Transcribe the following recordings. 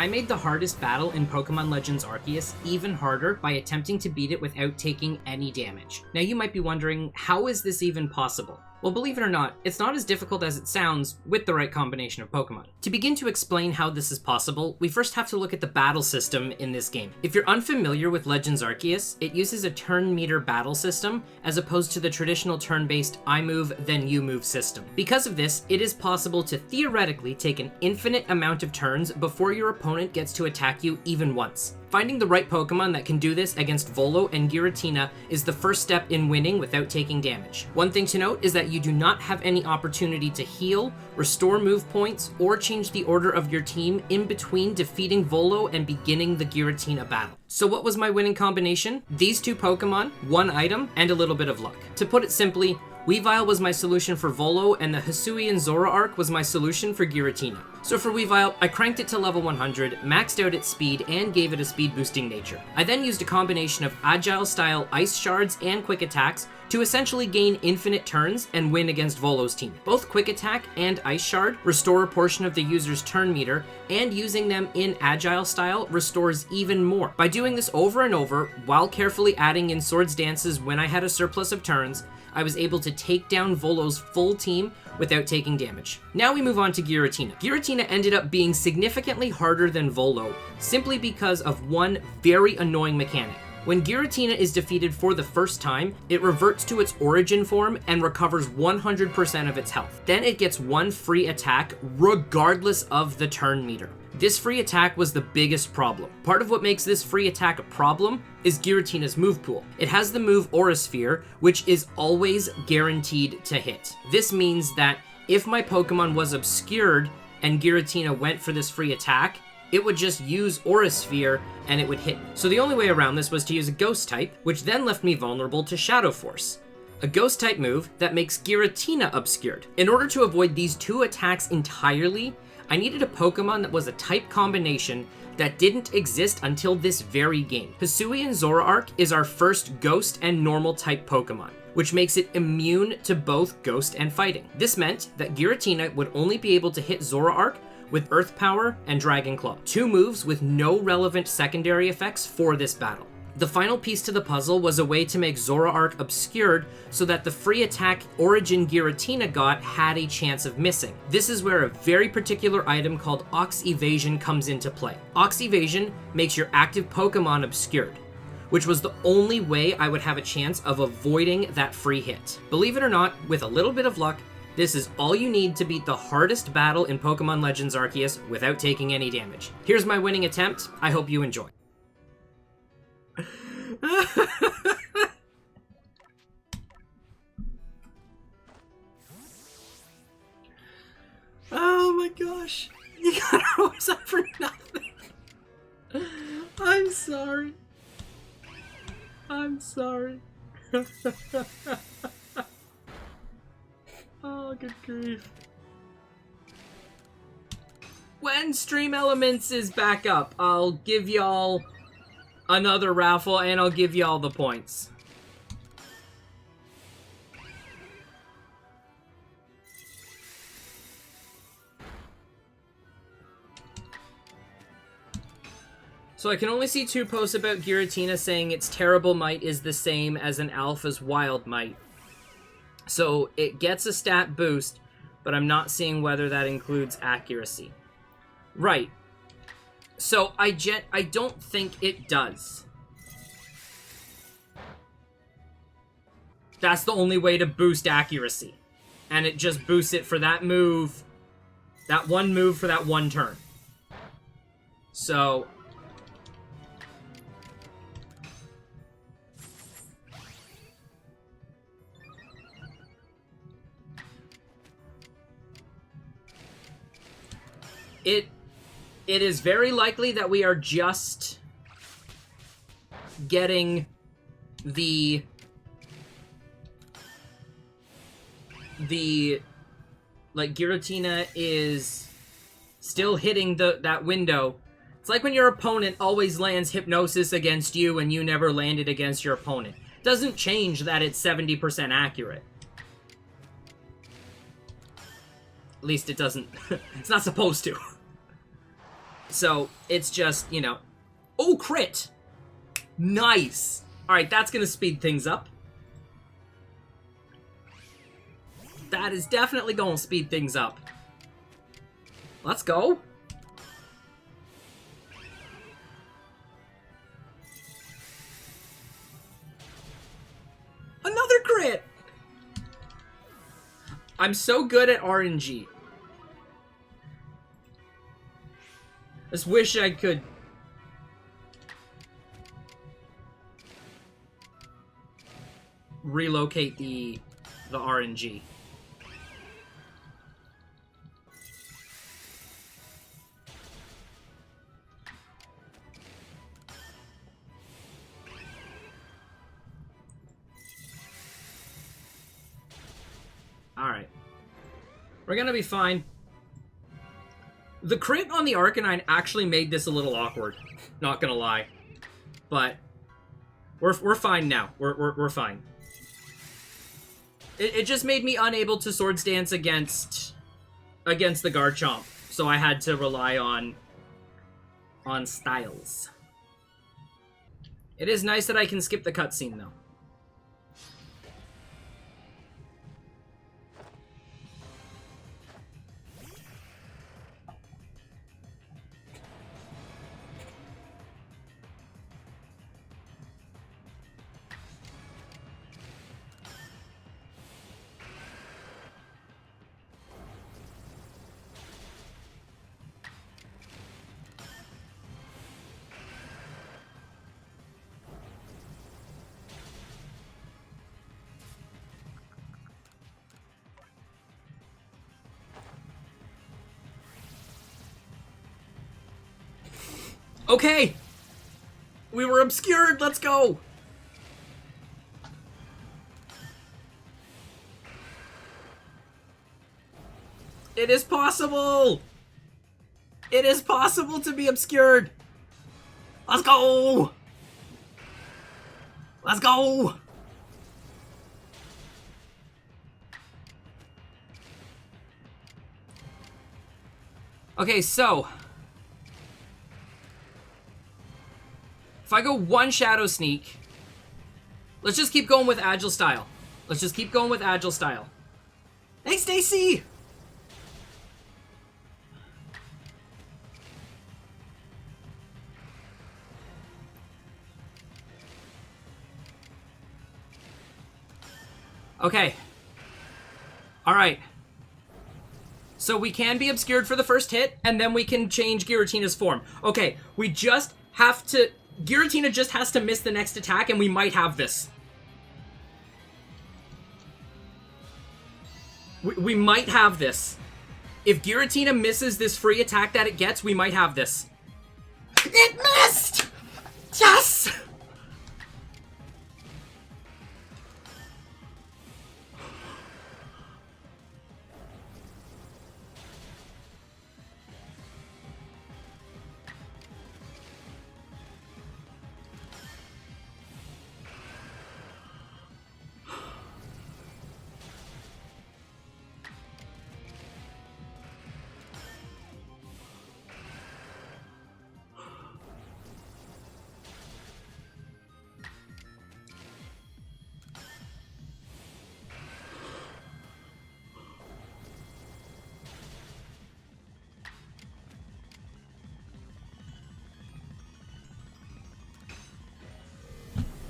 I made the hardest battle in Pokemon Legends Arceus even harder by attempting to beat it without taking any damage. Now you might be wondering, how is this even possible? Well, believe it or not, it's not as difficult as it sounds with the right combination of Pokemon. To begin to explain how this is possible, we first have to look at the battle system in this game. If you're unfamiliar with Legends Arceus, it uses a turn meter battle system as opposed to the traditional turn-based I move, then you move system. Because of this, it is possible to theoretically take an infinite amount of turns before your opponent gets to attack you even once. Finding the right Pokemon that can do this against Volo and Giratina is the first step in winning without taking damage. One thing to note is that you do not have any opportunity to heal, restore move points, or change the order of your team in between defeating Volo and beginning the Giratina battle. So what was my winning combination? These two Pokemon, one item, and a little bit of luck. To put it simply, Weavile was my solution for Volo, and the Hisuian Zoroark was my solution for Giratina. So for Weavile, I cranked it to level 100, maxed out its speed, and gave it a speed boosting nature. I then used a combination of agile style ice shards and quick attacks to essentially gain infinite turns and win against Volo's team. Both quick attack and ice shard restore a portion of the user's turn meter, and using them in agile style restores even more. By doing this over and over, while carefully adding in swords dances when I had a surplus of turns, I was able to take down Volo's full team without taking damage. Now we move on to Giratina. Giratina ended up being significantly harder than Volo, simply because of one very annoying mechanic. When Giratina is defeated for the first time, it reverts to its origin form and recovers 100% of its health. Then it gets one free attack regardless of the turn meter. This free attack was the biggest problem. Part of what makes this free attack a problem is Giratina's move pool. It has the move Aura Sphere, which is always guaranteed to hit. This means that if my Pokemon was obscured and Giratina went for this free attack, it would just use Aura Sphere and it would hit me. So the only way around this was to use a Ghost type, which then left me vulnerable to Shadow Force, a Ghost type move that makes Giratina obscured. In order to avoid these two attacks entirely, I needed a Pokemon that was a type combination that didn't exist until this very game. Hisuian Zoroark is our first Ghost and Normal type Pokemon, which makes it immune to both Ghost and Fighting. This meant that Giratina would only be able to hit Zoroark with Earth Power and Dragon Claw, two moves with no relevant secondary effects for this battle. The final piece to the puzzle was a way to make Zoroark obscured so that the free attack Origin Giratina got had a chance of missing. This is where a very particular item called Ox Evasion comes into play. Ox Evasion makes your active Pokemon obscured, which was the only way I would have a chance of avoiding that free hit. Believe it or not, with a little bit of luck, this is all you need to beat the hardest battle in Pokemon Legends Arceus without taking any damage. Here's my winning attempt. I hope you enjoy. Oh my gosh. You got a rose up for nothing. I'm sorry. I'm sorry. Oh, good grief. When Stream Elements is back up, I'll give y'all another raffle and I'll give y'all the points. So I can only see two posts about Giratina saying its terrible might is the same as an alpha's wild might. So it gets a stat boost, but I'm not seeing whether that includes accuracy. Right. So I don't think it does. That's the only way to boost accuracy. And it just boosts it for that move, that one move for that one turn. So it is very likely that we are just getting the like Giratina is still hitting that window. It's like when your opponent always lands Hypnosis against you and you never landed against your opponent. Doesn't change that it's 70% accurate. At least it doesn't. It's not supposed to. So it's just, you know... Oh, crit! Nice! Alright, that's gonna speed things up. That is definitely gonna speed things up. Let's go. Another crit! I'm so good at RNG. Just wish I could... relocate the RNG. Alright. We're gonna be fine. The crit on the Arcanine actually made this a little awkward. Not gonna lie. But we're fine now. We're fine. It just made me unable to Swords Dance against the Garchomp. So I had to rely on styles. It is nice that I can skip the cutscene though. Okay! We were obscured, let's go! It is possible! It is possible to be obscured! Let's go! Let's go! Okay, so... if I go one Shadow Sneak... let's just keep going with Agile Style. Let's just keep going with Agile Style. Hey, Stacy! Okay. Alright. So we can be obscured for the first hit, and then we can change Giratina's form. Okay, we just have to... Giratina just has to miss the next attack, and we might have this. We might have this. If Giratina misses this free attack that it gets, we might have this. It missed! Yes!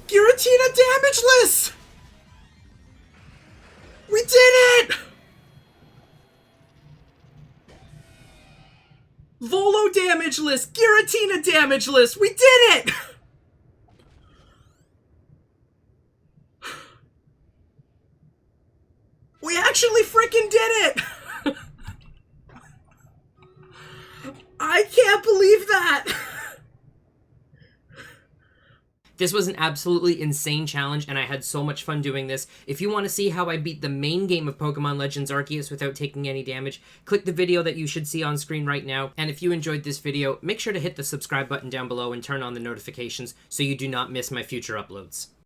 Giratina damageless! We did it! Volo damageless! Giratina damageless! We did it! We actually freaking did it! I can't believe that! This was an absolutely insane challenge, and I had so much fun doing this. If you want to see how I beat the main game of Pokemon Legends Arceus without taking any damage, click the video that you should see on screen right now. And if you enjoyed this video, make sure to hit the subscribe button down below and turn on the notifications so you do not miss my future uploads.